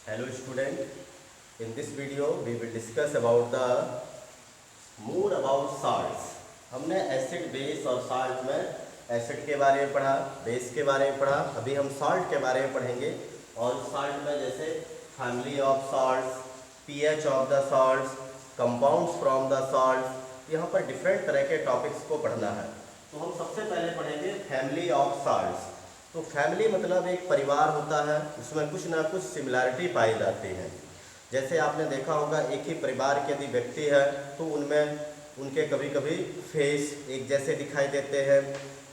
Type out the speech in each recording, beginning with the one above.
Hello student, in this video we will discuss about the more about salts. हमने acid base और salt में acid के बारे में पढ़ा, बेस के बारे में पढ़ा, अभी हम साल्ट के बारे में पढ़ेंगे। और साल्ट में जैसे family of salts, pH of the salts, compounds from the salts, यहाँ पर डिफरेंट तरह के टॉपिक्स को पढ़ना है। तो हम सबसे पहले पढ़ेंगे फैमिली ऑफ साल्ट्स। तो फैमिली मतलब एक परिवार होता है, उसमें कुछ ना कुछ सिमिलैरिटी पाई जाती है। जैसे आपने देखा होगा एक ही परिवार के यदि व्यक्ति है तो उनमें उनके कभी कभी फेस एक जैसे दिखाई देते हैं,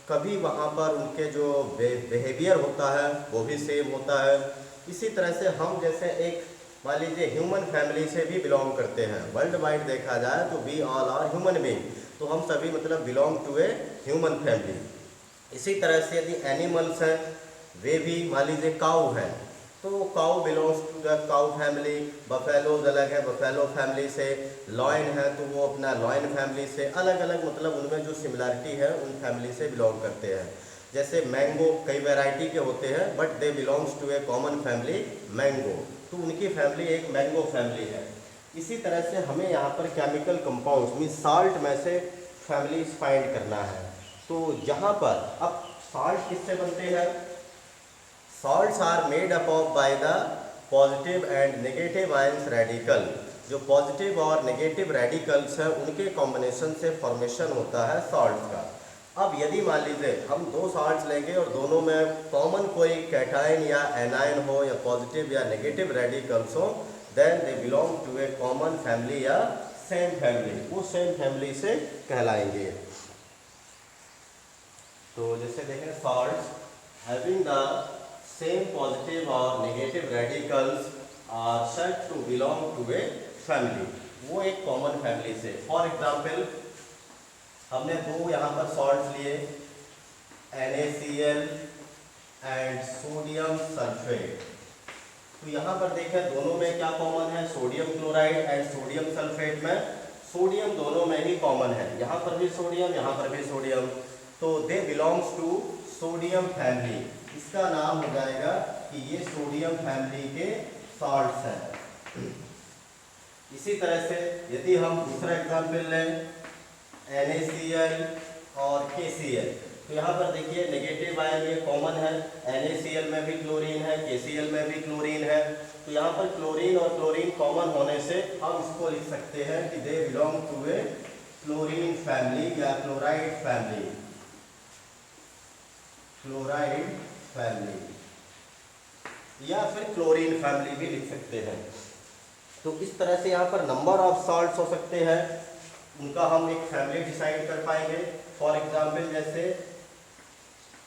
कभी वहाँ पर उनके जो बिहेवियर होता है वो भी सेम होता है। इसी तरह से हम जैसे एक मान लीजिए ह्यूमन फैमिली से भी बिलोंग करते हैं। वर्ल्ड वाइड देखा जाए तो we all are human being, तो हम सभी मतलब belong to a human family. इसी तरह से यदि एनिमल्स हैं वे भी मान लीजिए काऊ है तो cow belongs to the cow family. Buffaloes अलग है बफेलो फैमिली से, लॉयन है तो वो अपना लॉयन फैमिली से, अलग अलग मतलब उनमें जो सिमिलैरिटी है उन फैमिली से बिलोंग करते हैं। जैसे मैंगो कई वैरायटी के होते हैं but they belongs to a common family mango, तो उनकी फैमिली एक मैंगो फैमिली है। इसी तरह से हमें यहाँ पर केमिकल कंपाउंड्स मीन साल्ट में से फैमिलीज फाइंड करना है। तो जहाँ पर अब साल्ट किससे बनते हैं? Salts are made up of by the positive and negative ions radical। जो पॉजिटिव और नेगेटिव रेडिकल्स हैं उनके कॉम्बिनेशन से फॉर्मेशन होता है सॉल्ट्स का। अब यदि मान लीजिए हम दो सॉल्ट्स लेंगे और दोनों में कॉमन कोई कैटायन या एनायन हो या पॉजिटिव या नेगेटिव रेडिकल्स हो, then they belong to a common family या सेम फैमिली, वो सेम फैमिली से कहलाएंगे। तो जैसे देखें salts having the same positive or negative radicals are said to belong to a family, वो एक कॉमन फैमिली से। फॉर एग्जाम्पल हमने दो यहाँ पर सॉल्ट्स लिए NaCl एंड सोडियम सल्फेट। तो यहाँ पर देखें दोनों में क्या कॉमन है? Sodium chloride and sodium sulphate में सोडियम दोनों में ही कॉमन है, यहाँ पर भी सोडियम यहाँ पर भी सोडियम, तो they belongs to sodium family. इसका नाम हो जाएगा कि ये सोडियम फैमिली के सॉल्ट्स हैं। इसी तरह से यदि हम दूसरा एग्जाम्पल लें NaCl और KCl, तो यहाँ पर देखिए नेगेटिव आयन ये कॉमन है, NaCl में भी क्लोरीन है, KCl में भी क्लोरीन है। तो यहाँ पर क्लोरीन और क्लोरीन कॉमन होने से हम इसको लिख सकते हैं कि they belong to a chlorine family या क्लोराइड फैमिली, क्लोराइड फैमिली या फिर क्लोरीन फैमिली भी लिख सकते हैं। तो इस तरह से यहाँ पर नंबर ऑफ सॉल्ट्स हो सकते हैं, उनका हम एक फैमिली डिसाइड कर पाएंगे। फॉर एग्जांपल जैसे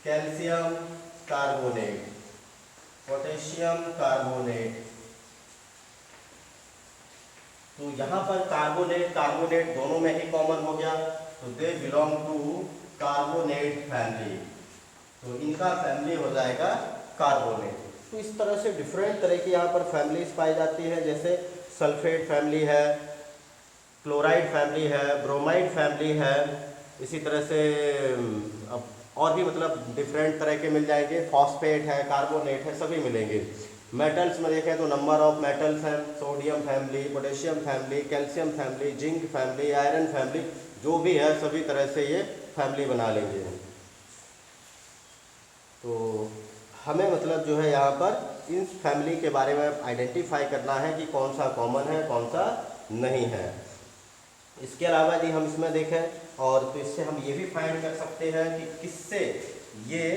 कैल्शियम कार्बोनेट, पोटेशियम कार्बोनेट, तो यहाँ पर कार्बोनेट कार्बोनेट दोनों में ही कॉमन हो गया, तो they belong to carbonate family, तो इनका फैमिली हो जाएगा कार्बोनेट। तो इस तरह से डिफरेंट तरह की यहाँ पर फैमिलीज पाई जाती है। जैसे सल्फेट फैमिली है, क्लोराइड फैमिली है, ब्रोमाइड फैमिली है, इसी तरह से अब और भी मतलब डिफरेंट तरह के मिल जाएंगे, फॉस्फेट है, कार्बोनेट है, सभी मिलेंगे। मेटल्स में देखें तो नंबर ऑफ मेटल्स हैं, sodium family, potassium family, calcium family, zinc family, iron family, जो भी है सभी तरह से ये फैमिली बना लेंगे। तो हमें मतलब जो है यहाँ पर इन फैमिली के बारे में आइडेंटिफाई करना है कि कौन सा कॉमन है कौन सा नहीं है। इसके अलावा यदि हम इसमें देखें और तो इससे हम ये भी फाइंड कर सकते हैं कि किससे ये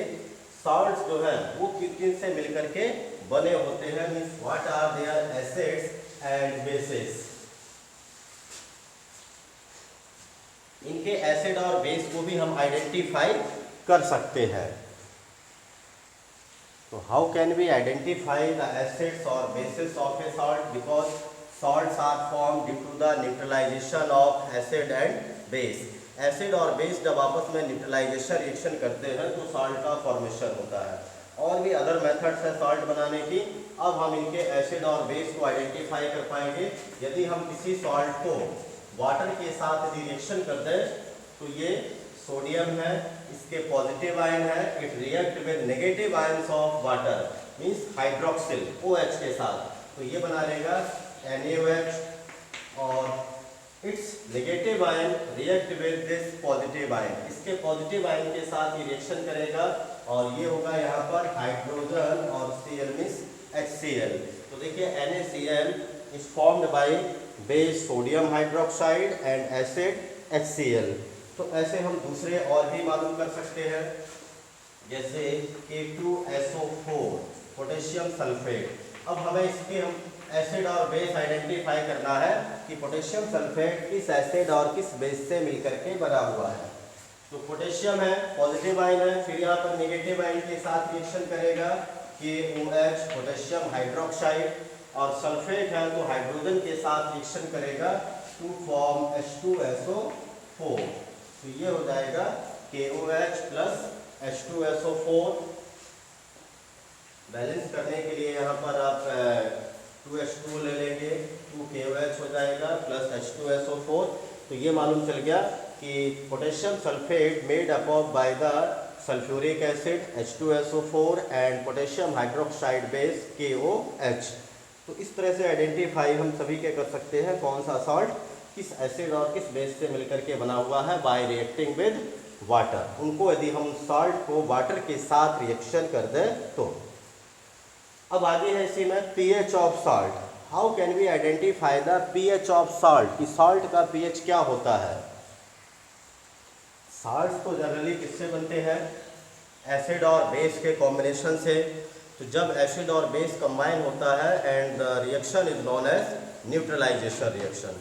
सॉल्ट्स जो है वो किन किन से मिलकर के बने होते हैं, means what are their acids and bases. इनके एसिड और बेस को भी हम आइडेंटिफाई कर सकते हैं। So how can we identify the acids or bases of a salt? Because salts are formed due to the neutralization of acid and base। Acid और base जब आपस में न्यूट्रलाइजेशन रिएक्शन करते हैं तो सॉल्ट का फॉर्मेशन होता है। और भी अदर मेथड्स हैं सॉल्ट बनाने की। अब हम इनके एसिड और बेस को आइडेंटिफाई कर पाएंगे। यदि हम किसी सॉल्ट को वाटर के साथ यदि रिएक्शन कर दें तो ये सोडियम है, इसके पॉजिटिव आयन है, it react with negative ions of water means hydroxyl OH के साथ, तो ये बना लेगा NaOH और it's negative ion react with this positive ion, इसके पॉजिटिव आयन के साथ ये रिएक्शन करेगा और ये होगा यहाँ पर हाइड्रोजन और Cl मीन्स HCl। तो देखिए NaCl is formed by base sodium hydroxide and acid HCl। तो ऐसे हम दूसरे और भी मालूम कर सकते हैं, जैसे K2SO4 पोटेशियम सल्फेट। अब हमें इसके हम एसिड और बेस आइडेंटिफाई करना है कि पोटेशियम सल्फेट किस एसिड और किस बेस से मिलकर के बना हुआ है। तो पोटेशियम है, पॉजिटिव आयन है, फिर यहाँ पर नेगेटिव आयन के साथ रिएक्शन करेगा KOH पोटेशियम हाइड्रोक्साइड, और सल्फेट है तो हाइड्रोजन के साथ रिएक्शन करेगा टू फॉर्म H2SO4। तो ये हो जाएगा KOH प्लस H2SO4। बैलेंस करने के लिए यहाँ पर आप 2H2 ले लेंगे, 2KOH हो जाएगा प्लस H2SO4। तो ये मालूम चल गया कि potassium sulphate made up of by the sulphuric acid H2SO4 and potassium hydroxide base KOH। तो इस तरह से आइडेंटिफाई हम सभी के कर सकते हैं कौन सा सॉल्ट किस एसिड और किस बेस से मिलकर के बना हुआ है बाय रिएक्टिंग विद वाटर। उनको यदि हम सॉल्ट को वाटर के साथ रिएक्शन कर दें तो। अब आगे है इसी में pH of salt. How can we identify the pH of salt, कि सॉल्ट का pH क्या होता है। सॉल्ट तो जनरली किससे बनते हैं, एसिड और बेस के कॉम्बिनेशन से। तो जब एसिड और बेस कंबाइन होता है and the reaction is known as neutralisation reaction.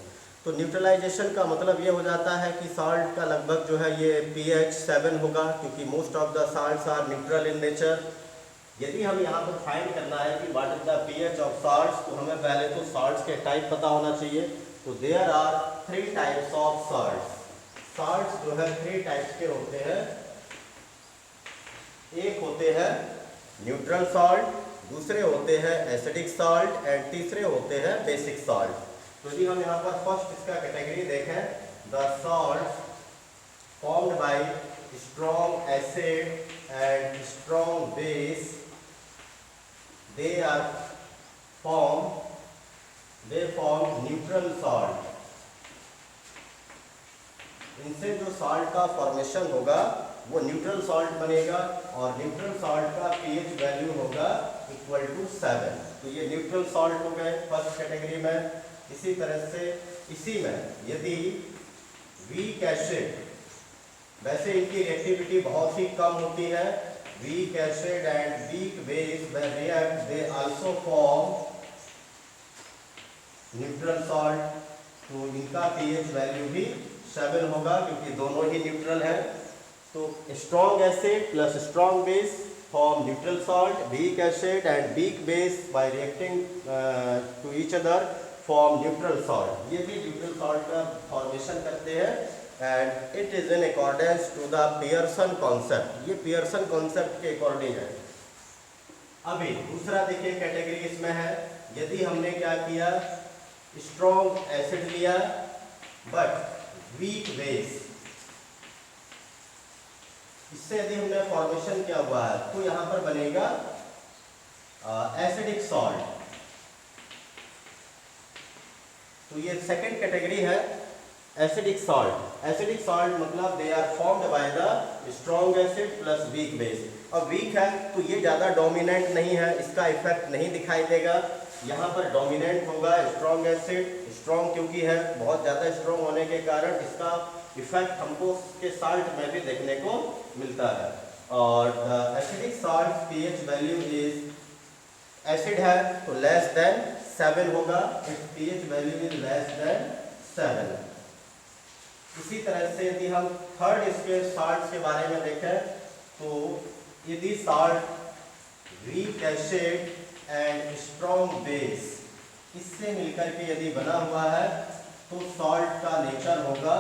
तो न्यूट्रलाइजेशन का मतलब ये हो जाता है कि सॉल्ट का लगभग जो है ये pH 7 होगा, क्योंकि most of the salts are neutral in nature. यदि हम यहाँ पर फाइंड करना है कि what is the pH of salts, तो हमें पहले तो सॉल्ट्स के टाइप पता होना चाहिए। तो there are 3 types of salts. Salts जो है 3 टाइप्स के होते हैं। एक होते हैं न्यूट्रल सॉल्ट, दूसरे होते हैं एसिडिक सॉल्ट एंड तीसरे होते हैं बेसिक सॉल्ट। तो यदि हम यहाँ पर फर्स्ट इसका कैटेगरी देखें, the salt formed by strong acid and strong base, they form neutral salt। इनसे जो सॉल्ट का फॉर्मेशन होगा वो न्यूट्रल सॉल्ट बनेगा और न्यूट्रल सॉल्ट का pH वैल्यू होगा इक्वल टू 7। तो ये न्यूट्रल सॉल्ट हो गए फर्स्ट कैटेगरी में। इसी तरह से इसी में यदि वीक एसिड, वैसे इनकी रिएक्टिविटी बहुत ही कम होती है, weak acid and weak base when react they also form neutral salt। तो इनका pH वैल्यू भी 7 होगा क्योंकि दोनों ही न्यूट्रल है। तो strong acid plus strong base form neutral salt, weak acid and weak base by reacting to each other form neutral salt। ये भी neutral salt का फॉर्मेशन करते हैं and it is in accordance to the Pearson concept। ये Pearson concept के according है। अभी दूसरा देखिए कैटेगरी इसमें है, यदि हमने क्या किया, स्ट्रॉन्ग एसिड लिया बट वीक बेस, इससे यदि हमने फॉर्मेशन क्या हुआ है तो यहाँ पर बनेगा एसिडिक सॉल्ट। तो ये सेकंड कैटेगरी है एसिडिक सॉल्ट। एसिडिक सॉल्ट मतलब they are formed by the strong acid plus weak base. अब वीक है तो ये ज़्यादा डोमिनेंट नहीं है, इसका इफेक्ट नहीं दिखाई देगा। यहाँ पर डोमिनेंट होगा स्ट्रॉन्ग एसिड, स्ट्रॉन्ग क्योंकि है, बहुत ज़्यादा स्ट्रॉन्ग होने के कारण इसका इफेक्ट हमको के सॉल्ट में भी देखने को मिलता है। और the acidic salt pH value is, acid है तो लेस देन 7 होगा, it's pH value is less than 7। इसी तरह से यदि हम थर्ड इसके सॉल्ट के बारे में देखें तो यदि salt weak acid and strong base इससे मिलकर के यदि बना हुआ है तो सॉल्ट का नेचर होगा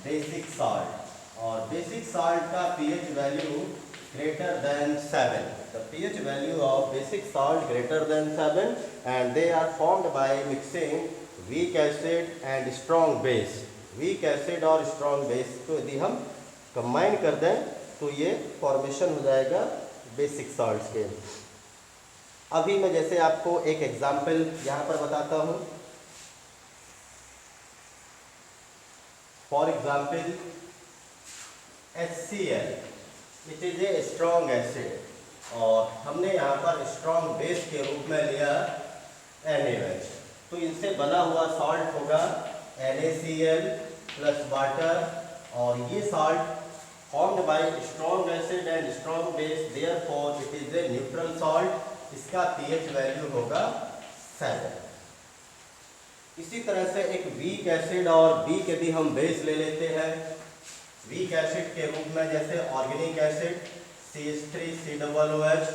बेसिक सॉल्ट। और बेसिक सॉल्ट का pH value greater than 7। The pH value of basic salt greater than 7 and they are formed by mixing weak acid and strong base। Weak acid और strong base को यदि हम combine कर दें तो ये फॉर्मेशन हो जाएगा बेसिक सॉल्ट्स के। अभी मैं जैसे आपको एक एग्जाम्पल यहाँ पर बताता हूँ। For example HCl, it is a strong acid और हमने यहाँ पर स्ट्रॉन्ग बेस के रूप में लिया NaOH। तो इनसे बना हुआ सॉल्ट होगा NaCl प्लस वाटर, और ये salt formed by strong acid and strong base, therefore it is a neutral salt. इसका pH वैल्यू होगा 7। इसी तरह से एक वीक एसिड और वीक यदि हम बेस ले लेते हैं वीक एसिड के रूप में, जैसे ऑर्गेनिक एसिड CH3COOH,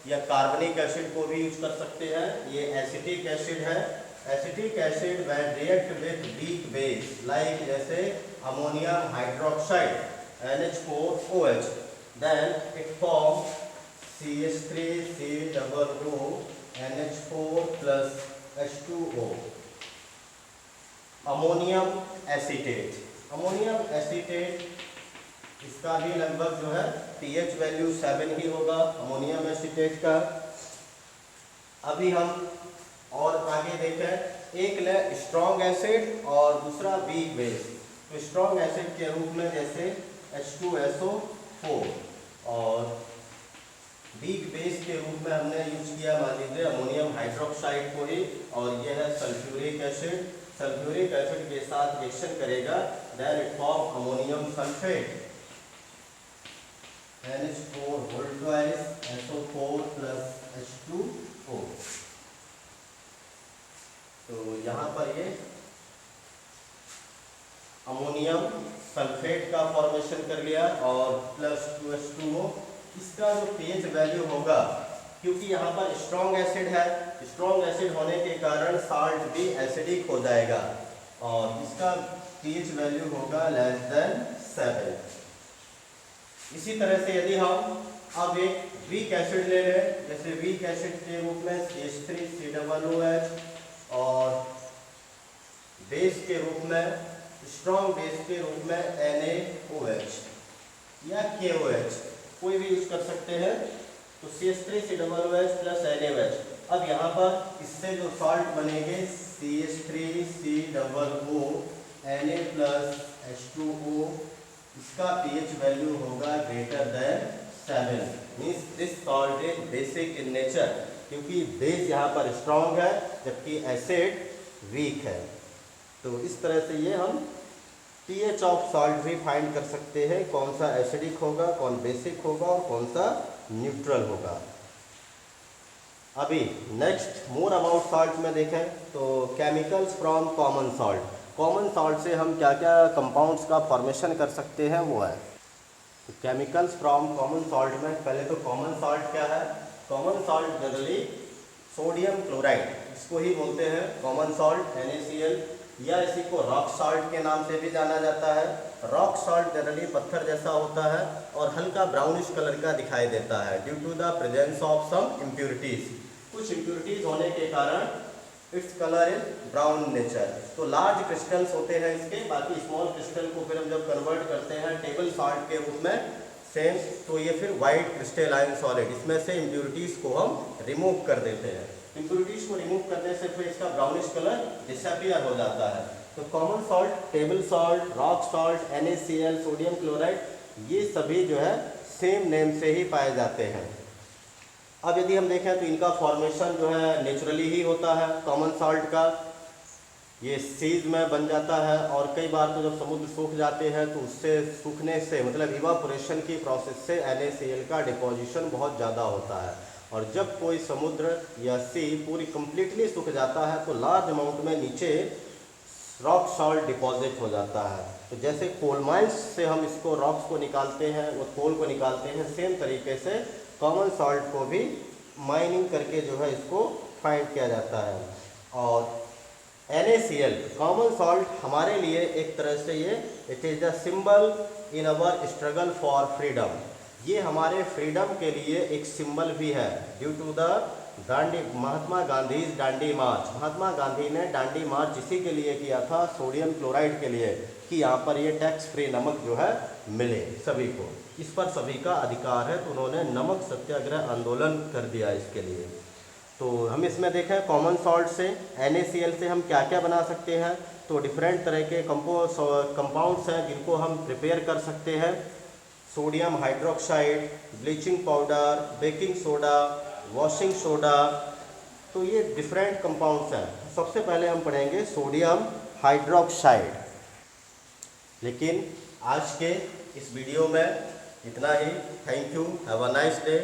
या कार्बनिक एसिड को भी यूज कर सकते हैं। ये एसिटिक एसिड है। Acetic acid when react with weak base like जैसे ammonium hydroxide NH4OH, then it forms CH3COO NH4 plus H2O। Ammonium acetate, ammonium acetate इसका भी लगभग जो है pH वैल्यू 7 ही होगा अमोनियम एसीटेट का। अभी हम और आगे देखें, एक ले स्ट्रॉन्ग एसिड और दूसरा वीक बेस। तो स्ट्रॉन्ग एसिड के रूप में जैसे H2SO4, और वीक बेस के रूप में हमने यूज किया मान लीजिए अमोनियम हाइड्रोक्साइड को ही, और यह है सल्फ्यूरिक एसिड। सल्फ्यूरिक एसिड के साथ रिएक्शन करेगा, then it form ammonium sulphate NH4 whole twice SO4 plus H2O। तो यहाँ पर ये अमोनियम सल्फेट का फॉर्मेशन कर लिया और प्लस 2H2O। इसका जो pH वैल्यू होगा, क्योंकि यहाँ पर स्ट्रॉन्ग एसिड है, स्ट्रॉन्ग एसिड होने के कारण साल्ट भी एसिडिक हो जाएगा, और इसका pH वैल्यू होगा लेस देन 7। इसी तरह से यदि हम अब एक वीक एसिड ले लें, जैसे वीक एसिड के रूप में CH3COOH, और बेस के रूप में स्ट्रॉन्ग बेस के रूप में NaOH या KOH, कोई भी यूज कर सकते हैं। तो CH3COOH प्लस NaOH। अब यहाँ पर इससे जो सॉल्ट बनेंगे CH3COO Na प्लस H2O, इसका pH वैल्यू होगा greater than 7, means this salt is basic in nature, क्योंकि बेस यहाँ पर स्ट्रॉन्ग है जबकि एसिड वीक है। तो इस तरह से ये हम pH ऑफ सॉल्ट भी फाइंड कर सकते हैं, कौन सा एसिडिक होगा, कौन बेसिक होगा और कौन सा न्यूट्रल होगा। अभी नेक्स्ट मोर अबाउट सॉल्ट में देखें तो chemicals from common salt. Common salt से हम क्या क्या कंपाउंड्स का फॉर्मेशन कर सकते हैं वो है। तो केमिकल्स फ्रॉम कॉमन सॉल्ट में पहले तो कॉमन सॉल्ट क्या है। Common salt generally sodium chloride, इसको ही बोलते हैं कॉमन सॉल्ट NaCl, या इसी को रॉक सॉल्ट के नाम से भी जाना जाता है। रॉक सॉल्ट जनरली पत्थर जैसा होता है और हल्का ब्राउनिश कलर का दिखाई देता है due to the presence of some impurities. कुछ इम्प्योरिटीज होने के कारण its colour is brown nature. तो लार्ज क्रिस्टल्स होते हैं इसके, बाकी स्मॉल क्रिस्टल को फिर हम जब कन्वर्ट करते हैं टेबल सॉल्ट के रूप में सेम, तो ये फिर वाइट क्रिस्टलाइन सॉलिड, इसमें से इम्प्योरिटीज को हम रिमूव कर देते हैं। इम्प्योरिटीज को रिमूव करने से फिर इसका ब्राउनिश कलर डिसअपीयर हो जाता है। तो common salt, table salt, rock salt, NaCl, sodium chloride, ये सभी जो है सेम नेम से ही पाए जाते हैं। अब यदि हम देखें तो इनका फॉर्मेशन जो है नेचुरली ही होता है। कॉमन सॉल्ट का ये सीज में बन जाता है, और कई बार तो जब समुद्र सूख जाते हैं तो उससे सूखने से मतलब इवापोरेशन की प्रोसेस से NaCl का डिपोजिशन बहुत ज़्यादा होता है, और जब कोई समुद्र या सी पूरी कम्प्लीटली सूख जाता है तो लार्ज अमाउंट में नीचे रॉक सॉल्ट डिपॉजिट हो जाता है। तो जैसे कोल माइंस से हम इसको रॉक्स को निकालते हैं, वो कोल को निकालते हैं, सेम तरीके से कॉमन सॉल्ट को भी माइनिंग करके जो है इसको फाइंड किया जाता है। और NaCl कॉमन सॉल्ट हमारे लिए एक तरह से ये it is the symbol in our struggle for freedom. ये हमारे फ्रीडम के लिए एक सिंबल भी है due to the Mahatma Gandhi डांडी मार्च। महात्मा गांधी ने डांडी मार्च इसी के लिए किया था, सोडियम क्लोराइड के लिए, कि यहाँ पर ये टैक्स फ्री नमक जो है मिले सभी को, इस पर सभी का अधिकार है। तो उन्होंने नमक सत्याग्रह आंदोलन कर दिया इसके लिए। तो हम इसमें देखें कॉमन सॉल्ट से NaCl से हम क्या क्या बना सकते हैं। तो डिफरेंट तरह के कंपाउंड्स हैं जिनको हम प्रिपेयर कर सकते हैं। Sodium hydroxide, bleaching powder, baking soda, washing soda, तो ये डिफरेंट कंपाउंड्स हैं। सबसे पहले हम पढ़ेंगे सोडियम हाइड्रोक्साइड। लेकिन आज के इस वीडियो में इतना ही। Thank you, have a nice day.